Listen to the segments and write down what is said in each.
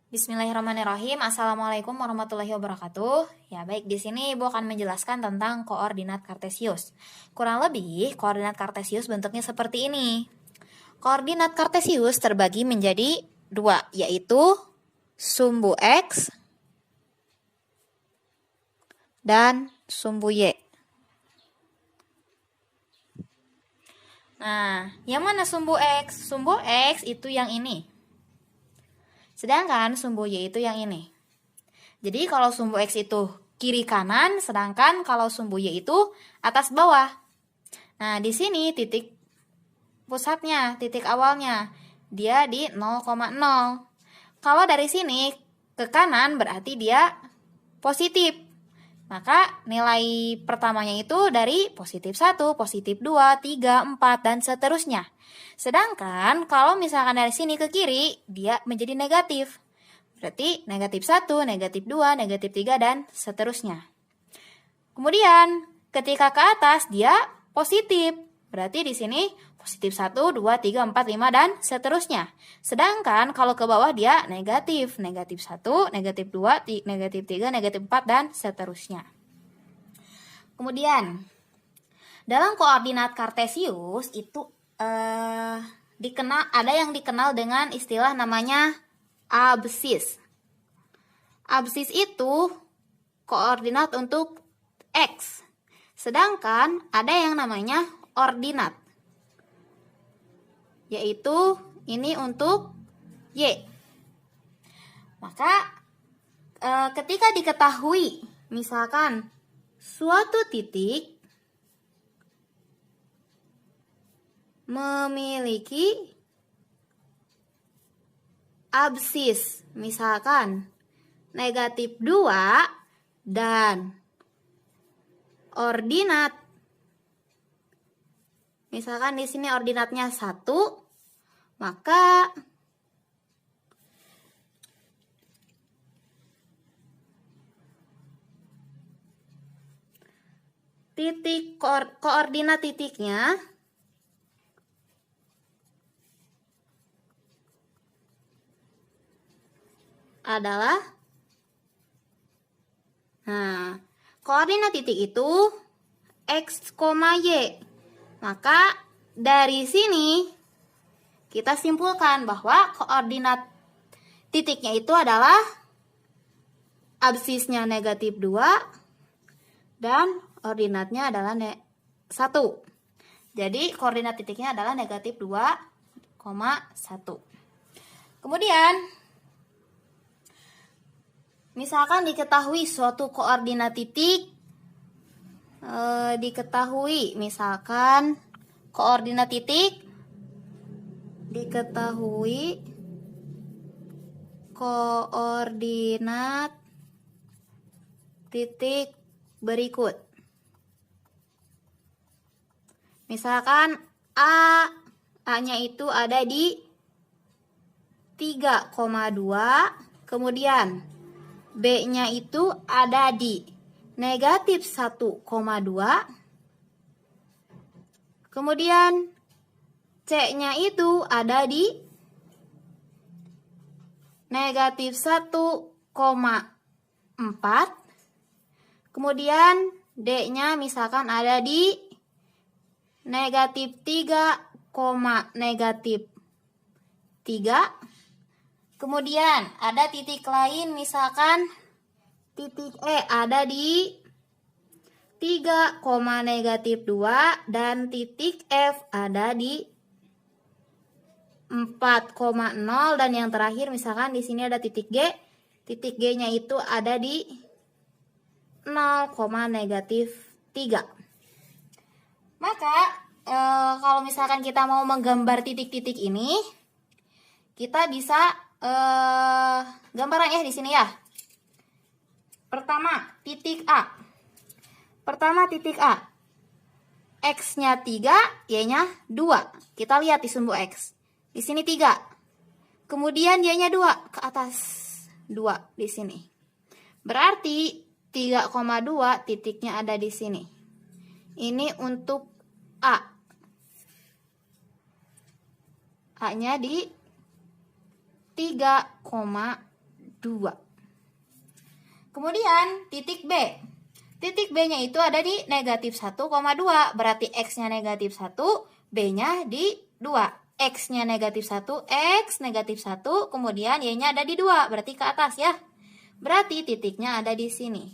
Bismillahirrahmanirrahim. Assalamualaikum warahmatullahi wabarakatuh. Ya, baik, di sini Ibu akan menjelaskan tentang koordinat kartesius. Kurang lebih, koordinat kartesius bentuknya seperti ini. Koordinat kartesius terbagi menjadi dua, yaitu sumbu X dan sumbu Y. Nah, yang mana sumbu X? Sumbu X itu yang ini. Sedangkan sumbu Y itu yang ini. Jadi kalau sumbu X itu kiri kanan, sedangkan kalau sumbu Y itu atas bawah. Nah, di sini titik pusatnya, titik awalnya, dia di 0,0. Kalau dari sini ke kanan berarti dia positif. Maka nilai pertamanya itu dari positif 1, positif 2, 3, 4, dan seterusnya. Sedangkan kalau misalkan dari sini ke kiri, dia menjadi negatif. Berarti negatif 1, negatif 2, negatif 3, dan seterusnya. Kemudian ketika ke atas dia positif. Berarti di sini positif 1, 2, 3, 4, 5, dan seterusnya. Sedangkan kalau ke bawah dia negatif. Negatif 1, negatif 2, negatif 3, negatif 4, dan seterusnya. Kemudian, dalam koordinat kartesius itu ada yang dikenal dengan istilah namanya absis. Absis itu koordinat untuk X. Sedangkan ada yang namanya ordinat, yaitu ini untuk Y. Maka ketika diketahui misalkan suatu titik memiliki absis misalkan negatif 2 dan ordinat misalkan di sini ordinatnya 1, maka titik koordinat titiknya adalah, koordinat titik itu X, Y. Maka dari sini kita simpulkan bahwa koordinat titiknya itu adalah absisnya negatif 2 dan ordinatnya adalah 1. Jadi koordinat titiknya adalah negatif 2,1. Kemudian misalkan diketahui suatu koordinat titik, misalkan koordinat titik diketahui koordinat titik berikut. Misalkan A-nya itu ada di 3,2, kemudian B-nya itu ada di negatif 1,2, kemudian C-nya itu ada di negatif 1,4, kemudian D-nya misalkan ada di negatif 3, negatif 3, kemudian ada titik lain misalkan titik E ada di 3, negatif 2 dan titik F ada di 4,0 dan yang terakhir misalkan di sini ada titik G. Titik G-nya itu ada di 0, negatif 3. Maka kalau misalkan kita mau menggambar titik-titik ini, kita bisa gambaran ya di sini ya. Pertama, titik A. X-nya 3, Y-nya 2. Kita lihat di sumbu X. Di sini 3. Kemudian Y-nya 2 ke atas. 2 di sini. Berarti 3,2 titiknya ada di sini. Ini untuk A. A-nya di 3,2. Kemudian titik B. Titik B-nya itu ada di negatif 1,2. Berarti X-nya negatif 1, B-nya di 2. X-nya negatif 1, X negatif 1, kemudian Y-nya ada di 2. Berarti ke atas ya. Berarti titiknya ada di sini.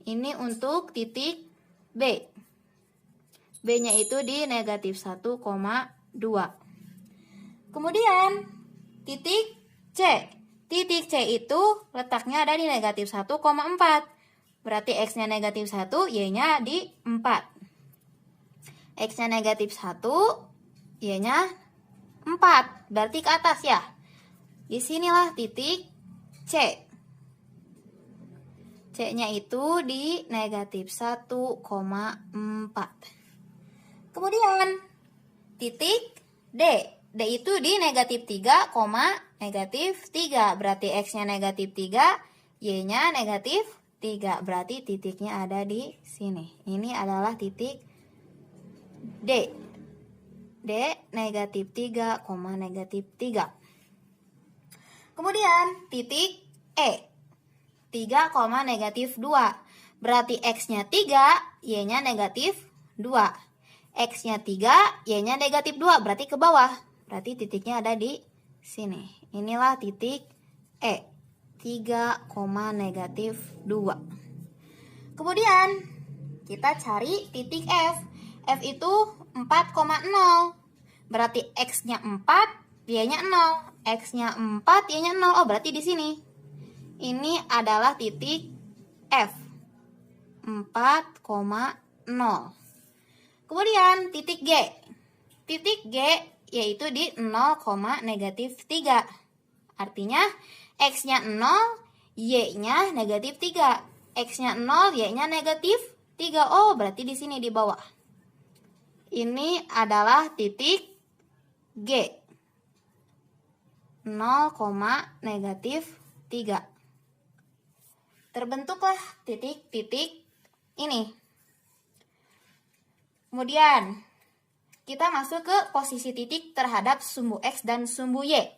Ini untuk titik B. B-nya itu di negatif 1,2. Kemudian titik C. Titik C itu letaknya ada di negatif 1,4. Berarti X-nya negatif 1, Y-nya di 4. X-nya negatif 1, Y-nya 4. Berarti ke atas ya. Disinilah titik C. C-nya itu di negatif 1,4. Kemudian titik D. D itu di negatif 3, negatif 3. Berarti X-nya negatif 3, Y-nya negatif 3. Berarti titiknya ada di sini. Ini adalah titik D. D negatif 3, negatif 3. Kemudian titik E. 3, negatif 2. Berarti X-nya 3, Y-nya negatif 2. X-nya 3, Y-nya negatif 2. Berarti ke bawah. Berarti titiknya ada di sini. Inilah titik E. 3, negatif 2. Kemudian kita cari titik F. F itu 4,0. Berarti X-nya 4, Y-nya 0. X-nya 4, Y-nya 0. Oh, berarti di sini. Ini adalah titik F. 4,0. Kemudian titik G. Titik G yaitu di 0, negatif 3. Artinya X-nya 0, Y-nya negatif 3. X-nya 0, Y-nya negatif 3. Oh, berarti di sini di bawah. Ini adalah titik G. 0, negatif 3. Terbentuklah titik-titik ini. Kemudian kita masuk ke posisi titik terhadap sumbu X dan sumbu Y.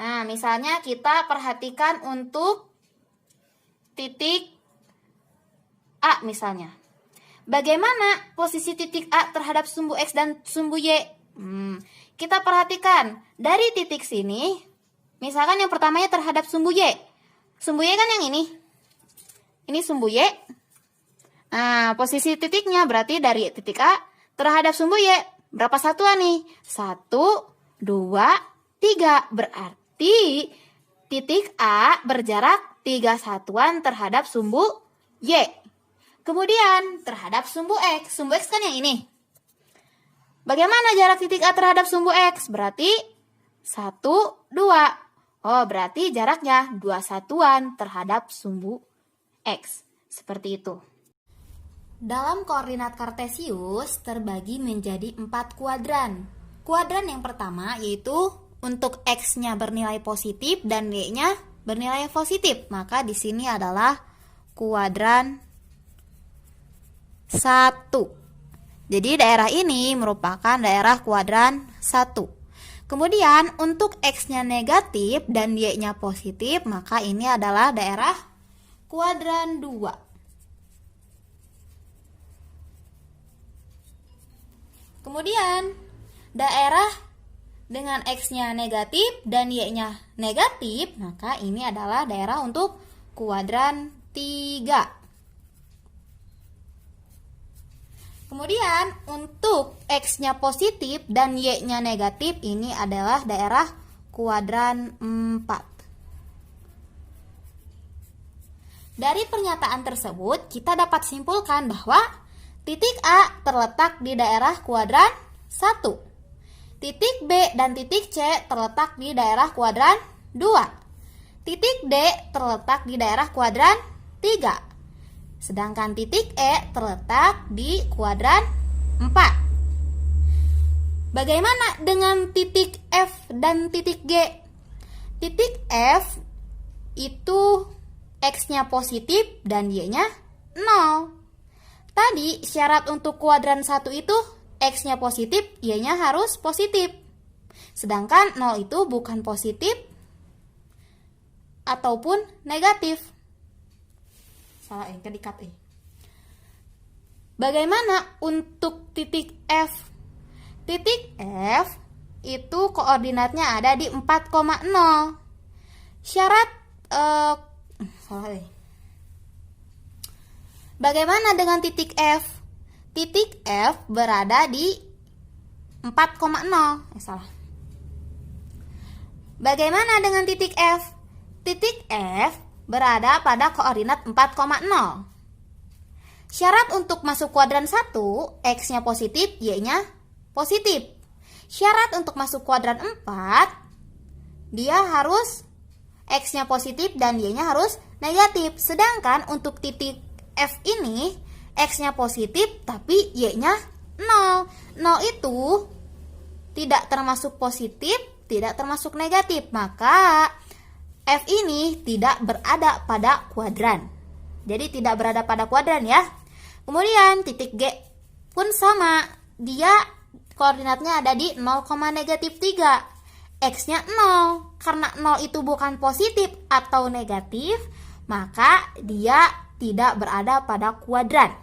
Nah, misalnya kita perhatikan untuk titik A misalnya. Bagaimana posisi titik A terhadap sumbu X dan sumbu Y? Kita perhatikan dari titik sini. Misalkan yang pertamanya terhadap sumbu Y. Sumbu Y kan yang ini. Ini sumbu Y. Nah, posisi titiknya berarti dari titik A terhadap sumbu Y. Berapa satuan nih? 1, 2, 3. Berarti titik A berjarak 3 satuan terhadap sumbu Y. Kemudian terhadap sumbu X. Sumbu X kan yang ini. Bagaimana jarak titik A terhadap sumbu X? Berarti 1, 2. Oh, berarti jaraknya 2 satuan terhadap sumbu X. Seperti itu. Dalam koordinat kartesius terbagi menjadi 4 kuadran. Kuadran yang pertama yaitu untuk X-nya bernilai positif dan Y-nya bernilai positif. Maka di sini adalah kuadran 1. Jadi daerah ini merupakan daerah kuadran 1. Kemudian untuk X-nya negatif dan Y-nya positif, maka ini adalah daerah kuadran 2. Kemudian daerah dengan X-nya negatif dan Y-nya negatif, maka ini adalah daerah untuk kuadran 3. Kemudian untuk X-nya positif dan Y-nya negatif, ini adalah daerah kuadran 4. Dari pernyataan tersebut, kita dapat simpulkan bahwa titik A terletak di daerah kuadran 1. Titik B dan titik C terletak di daerah kuadran 2. Titik D terletak di daerah kuadran 3. Sedangkan titik E terletak di kuadran 4. Bagaimana dengan titik F dan titik G? Titik F itu X-nya positif dan Y-nya 0. Tadi syarat untuk kuadran 1 itu X-nya positif, Y-nya harus positif. Sedangkan 0 itu bukan positif ataupun negatif. Salah dikat. Bagaimana untuk titik F? Titik F itu koordinatnya ada di 4,0. Syarat bagaimana dengan titik F? Titik F berada di 4,0. Salah. Bagaimana dengan titik F? Titik F berada pada koordinat 4,0. Syarat untuk masuk kuadran 1, X-nya positif, Y-nya positif. Syarat untuk masuk kuadran 4, dia harus X-nya positif dan Y-nya harus negatif. Sedangkan untuk titik F ini, X-nya positif tapi Y-nya 0. 0 itu tidak termasuk positif, tidak termasuk negatif. Maka F ini tidak berada pada kuadran. Jadi tidak berada pada kuadran ya. Kemudian titik G pun sama. Dia koordinatnya ada di 0,-3. X-nya 0. Karena 0 itu bukan positif atau negatif, maka dia tidak berada pada kuadran.